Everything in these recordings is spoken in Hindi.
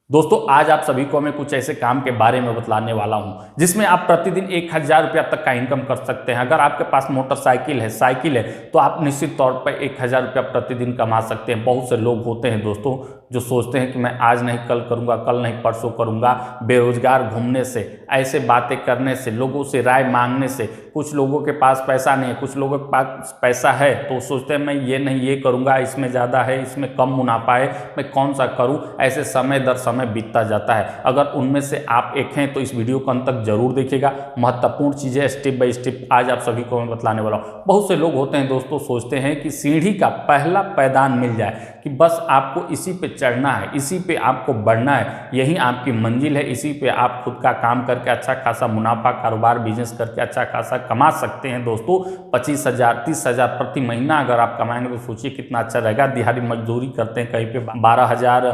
दोस्तों आज आप सभी को मैं कुछ ऐसे काम के बारे में बतलाने वाला हूं जिसमें आप प्रतिदिन 1000 रुपया तक का इनकम कर सकते हैं। अगर आपके पास मोटरसाइकिल है, साइकिल है, तो आप निश्चित तौर पर 1000 रुपया प्रतिदिन कमा सकते हैं। बहुत से लोग होते हैं दोस्तों जो सोचते हैं कि मैं आज नहीं कल करूंगा, कल नहीं परसों करूंगा। बेरोजगार घूमने से, ऐसे बातें करने से, लोगों से राय मांगने से, कुछ लोगों के पास पैसा नहीं है, कुछ लोगों के पास पैसा है तो सोचते हैं मैं ये नहीं ये करूंगा, इसमें ज़्यादा है, इसमें कम मुनाफा है, मैं कौन सा करूं। ऐसे समय दर समय बीतता जाता है। अगर उनमें से आप एक हैं तो इस वीडियो को अंत तक जरूर देखिएगा। महत्वपूर्ण चीज़ें स्टेप बाय स्टेप आज आप सभी को मैं बतलाने वाला हूँ। बहुत से लोग होते हैं दोस्तों सोचते हैं कि सीढ़ी का पहला पैदान मिल जाए, कि बस आपको इसी पे चढ़ना है, इसी पे आपको बढ़ना है, यही आपकी मंजिल है, इसी पे आप खुद का काम करके अच्छा खासा मुनाफा, कारोबार, बिजनेस करके अच्छा खासा कमा सकते हैं। दोस्तों 25,000 30,000 प्रति महीना अगर आप कमाएंगे तो सोचिए कितना अच्छा रहेगा। दिहाड़ी मजदूरी करते हैं कहीं पे 12,000,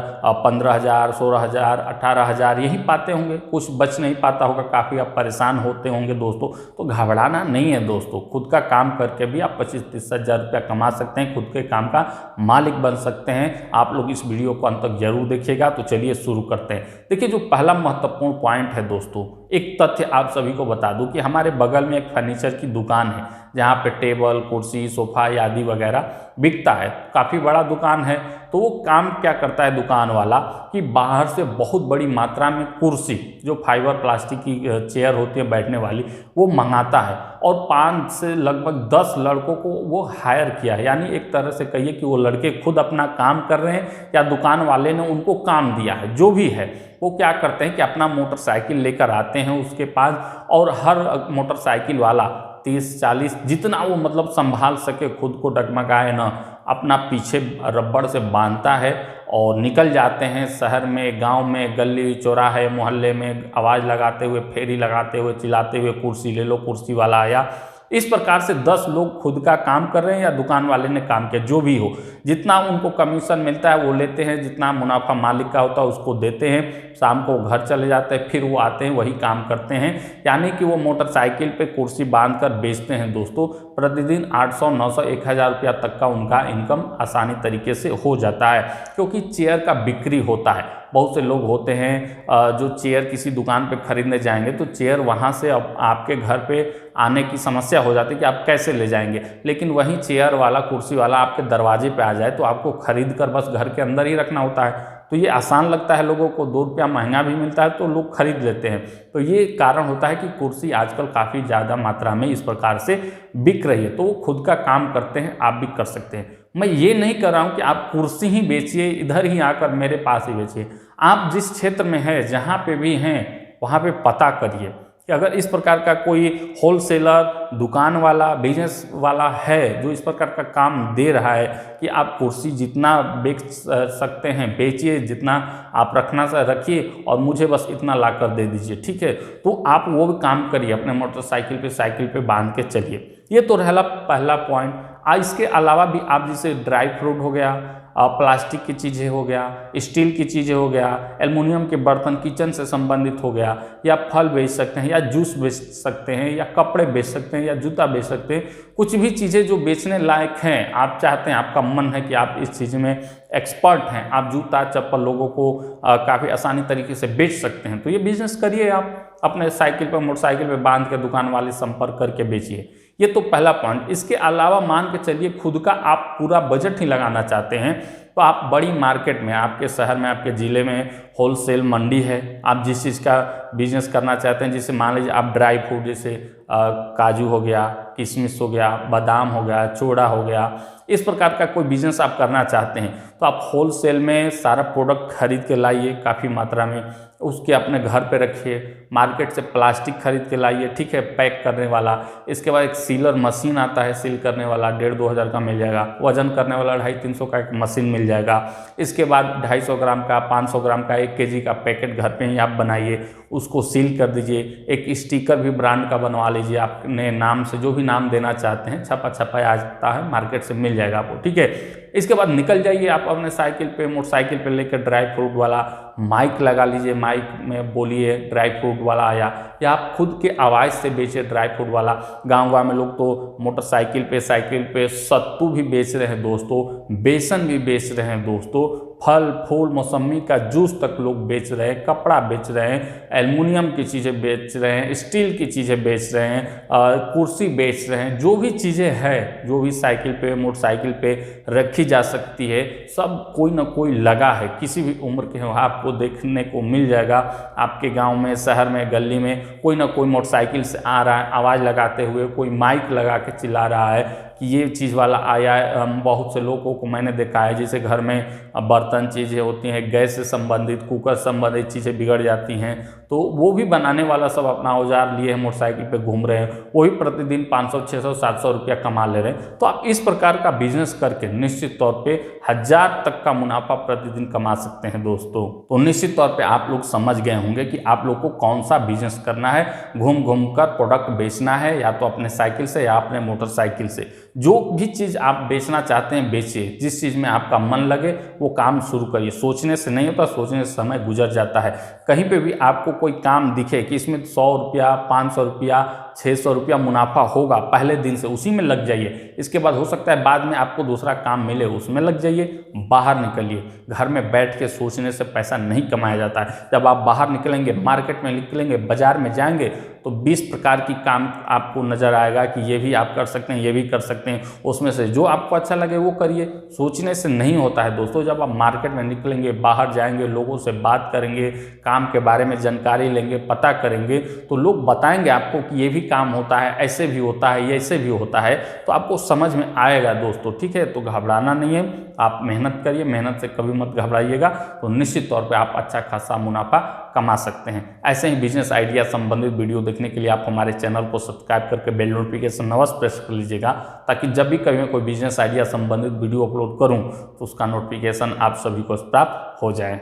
15,000, 16,000, 18,000 यही पाते होंगे, कुछ बच नहीं पाता होगा, काफ़ी आप परेशान होते होंगे दोस्तों। तो घबराना नहीं है दोस्तों, खुद का काम करके भी आप 25-30,000 रुपया कमा सकते हैं, खुद के काम का मालिक बन सकते हैं। आप लोग इस वीडियो को अंत तक जरूर देखिएगा। तो चलिए शुरू करते हैं। देखिए जो पहला महत्वपूर्ण पॉइंट है दोस्तों, एक तथ्य आप सभी को बता दूं कि हमारे बगल में एक फर्नीचर की दुकान है जहां पे टेबल, कुर्सी, सोफा आदि वगैरह बिकता है। काफ़ी बड़ा दुकान है। तो वो काम क्या करता है दुकान वाला कि बाहर से बहुत बड़ी मात्रा में कुर्सी, जो फाइबर प्लास्टिक की चेयर होती है बैठने वाली, वो मंगाता है और 5 से लगभग 10 लड़कों को वो हायर किया है। यानी एक तरह से कहिए कि वो लड़के खुद अपना काम कर रहे हैं या दुकान वाले ने उनको काम दिया है। जो भी है वो क्या करते हैं कि अपना मोटरसाइकिल लेकर आते हैं उसके पास, और हर मोटरसाइकिल वाला 30-40 जितना वो मतलब संभाल सके, खुद को डगमगाए ना, अपना पीछे रबड़ से बांधता है और निकल जाते हैं शहर में, गांव में, गली चौराहे मोहल्ले में आवाज़ लगाते हुए, फेरी लगाते हुए, चिल्लाते हुए, कुर्सी ले लो, कुर्सी वाला आया। इस प्रकार से 10 लोग खुद का काम कर रहे हैं या दुकान वाले ने काम किया, जो भी हो, जितना उनको कमीशन मिलता है वो लेते हैं, जितना मुनाफा मालिक का होता है उसको देते हैं। शाम को घर चले जाते हैं, फिर वो आते हैं वही काम करते हैं। यानी कि वो मोटरसाइकिल पे कुर्सी बांध कर बेचते हैं दोस्तों। प्रतिदिन 800, 900, 1000 रुपया तक का उनका इनकम आसानी तरीके से हो जाता है, क्योंकि चेयर का बिक्री होता है। बहुत से लोग होते हैं जो चेयर किसी दुकान पे खरीदने जाएंगे तो चेयर वहाँ से आपके घर पे आने की समस्या हो जाती है कि आप कैसे ले जाएंगे। लेकिन वहीं चेयर वाला, कुर्सी वाला आपके दरवाजे पे आ जाए तो आपको खरीद कर बस घर के अंदर ही रखना होता है। तो ये आसान लगता है लोगों को, 2 रुपया महंगा भी मिलता है तो लोग खरीद लेते हैं। तो ये कारण होता है कि कुर्सी आजकल काफ़ी ज़्यादा मात्रा में इस प्रकार से बिक रही है। तो वो खुद का काम करते हैं, आप भी कर सकते हैं। मैं ये नहीं कर रहा हूँ कि आप कुर्सी ही बेचिए, इधर ही आकर मेरे पास ही बेचिए। आप जिस क्षेत्र में हैं, जहाँ पे भी हैं, वहाँ पे पता करिए कि अगर इस प्रकार का कोई होलसेलर, दुकान वाला, बिजनेस वाला है जो इस प्रकार का काम दे रहा है कि आप कुर्सी जितना बेच सकते हैं बेचिए, जितना आप रखना रखिए और मुझे बस इतना ला कर दे दीजिए, ठीक है। तो आप वो भी काम करिए, अपने मोटरसाइकिल पे, साइकिल पे बांध के चलिए। ये तो रहा पहला पॉइंट। इसके अलावा भी आप जैसे ड्राई फ्रूट हो गया, प्लास्टिक की चीज़ें हो गया, स्टील की चीज़ें हो गया, एल्युमिनियम के बर्तन, किचन से संबंधित हो गया, या फल बेच सकते हैं, या जूस बेच सकते हैं, या कपड़े बेच सकते हैं, या जूता बेच सकते हैं। कुछ भी चीज़ें जो बेचने लायक हैं, आप चाहते हैं, आपका मन है कि आप इस चीज़ में एक्सपर्ट हैं, आप जूता चप्पल लोगों को काफ़ी आसानी तरीके से बेच सकते हैं, तो ये बिजनेस करिए। आप अपने साइकिल पर, मोटरसाइकिल पर बांध के दुकान वाले संपर्क करके बेचिए। ये तो पहला पॉइंट। इसके अलावा मान के चलिए खुद का आप पूरा बजट ही लगाना चाहते हैं तो आप बड़ी मार्केट में, आपके शहर में, आपके ज़िले में होलसेल मंडी है, आप जिस चीज़ का बिजनेस करना चाहते हैं, जैसे मान लीजिए आप ड्राई फ्रूट, जैसे काजू हो गया, किशमिश हो गया, बादाम हो गया, चूड़ा हो गया, इस प्रकार का कोई बिजनेस आप करना चाहते हैं तो आप होलसेल में सारा प्रोडक्ट खरीद के लाइए काफ़ी मात्रा में, उसके अपने घर पे रखिए। मार्केट से प्लास्टिक खरीद के लाइए, ठीक है, पैक करने वाला। इसके बाद एक सीलर मशीन आता है, सील करने वाला, 1,500-2 हज़ार का मिल जाएगा। वजन करने वाला 250-300 का एक मशीन मिल जाएगा। इसके बाद 250 ग्राम का, 500 ग्राम का, 1 kg का पैकेट घर पे ही आप बनाइए, उसको सील कर दीजिए। एक स्टिकर भी ब्रांड का बनवा लीजिए, अपने नाम से, जो भी नाम देना चाहते हैं, छपा छपा आता है, मार्केट से मिल जाएगा आपको, ठीक है। इसके बाद निकल जाइए आप अपने साइकिल पे, मोटरसाइकिल पे लेकर, ड्राई फ्रूट वाला माइक लगा लीजिए, माइक में बोलिए ड्राई फ्रूट वाला आया, या आप खुद के आवाज़ से बेचिए ड्राई फ्रूट वाला। गांव में लोग तो मोटरसाइकिल पे, साइकिल पे सत्तू भी बेच रहे हैं दोस्तों, बेसन भी बेच रहे हैं दोस्तों, फल फूल मौसमी का जूस तक लोग बेच रहे हैं, कपड़ा बेच रहे हैं, एल्युमिनियम की चीज़ें बेच रहे हैं, स्टील की चीज़ें बेच रहे हैं, कुर्सी बेच रहे हैं, जो भी चीज़ें हैं, जो भी साइकिल पे मोटरसाइकिल पे रखी जा सकती है, सब कोई ना कोई लगा है। किसी भी उम्र के आपको देखने को मिल जाएगा। आपके गांव में, शहर में, गली में कोई ना कोई मोटरसाइकिल से आ रहा है, आवाज़ लगाते हुए, कोई माइक लगा के चिल्ला रहा है कि ये चीज़ वाला आया है। बहुत से लोगों को मैंने देखा है, जैसे घर में बर्तन चीज़ें होती हैं, गैस से संबंधित, कुकर संबंधित चीज़ें बिगड़ जाती हैं, तो वो भी बनाने वाला सब अपना औजार लिए मोटरसाइकिल पे घूम रहे हैं, वही प्रतिदिन 500, 600, 700 रुपया कमा ले रहे हैं। तो आप इस प्रकार का बिजनेस करके निश्चित तौर पे 1000 तक का मुनाफा प्रतिदिन कमा सकते हैं दोस्तों। तो निश्चित तौर पे आप लोग समझ गए होंगे कि आप लोग को कौन सा बिजनेस करना है। घूम घूम कर प्रोडक्ट बेचना है, या तो अपने साइकिल से या अपने मोटरसाइकिल से। जो भी चीज़ आप बेचना चाहते हैं बेचिए, जिस चीज़ में आपका मन लगे वो काम शुरू करिए। सोचने से नहीं होता, सोचने से समय गुजर जाता है। कहीं पे भी आपको कोई काम दिखे कि इसमें 100 रुपया, 500 रुपया, 600 रुपया मुनाफा होगा, पहले दिन से उसी में लग जाइए। इसके बाद हो सकता है बाद में आपको दूसरा काम मिले, उसमें लग जाइए। बाहर निकलिए। घर में बैठ के सोचने से पैसा नहीं कमाया जाता है। जब आप बाहर निकलेंगे, मार्केट में निकलेंगे, बाजार में जाएंगे, तो 20 प्रकार की काम आपको नजर आएगा कि ये भी आप कर सकते हैं, ये भी कर सकते हैं। उसमें से जो आपको अच्छा लगे वो करिए। सोचने से नहीं होता है दोस्तों। जब आप मार्केट में निकलेंगे, बाहर जाएंगे, लोगों से बात करेंगे, काम के बारे में जानकारी लेंगे, पता करेंगे, तो लोग बताएंगे आपको कि ये भी काम होता है, ऐसे भी होता है, ये ऐसे भी होता है, तो आपको समझ में आएगा दोस्तों। ठीक है, तो घबराना नहीं है, आप मेहनत करिए, मेहनत से कभी मत घबराइएगा, तो निश्चित तौर पे आप अच्छा खासा मुनाफा कमा सकते हैं। ऐसे ही बिजनेस आइडिया संबंधित वीडियो देखने के लिए आप हमारे चैनल को सब्सक्राइब करके बेल नोटिफिकेशन अवश्य प्रेस कर लीजिएगा, ताकि जब भी कभी मैं कोई बिजनेस आइडिया संबंधित वीडियो अपलोड करूं तो उसका नोटिफिकेशन आप सभी को प्राप्त हो जाए।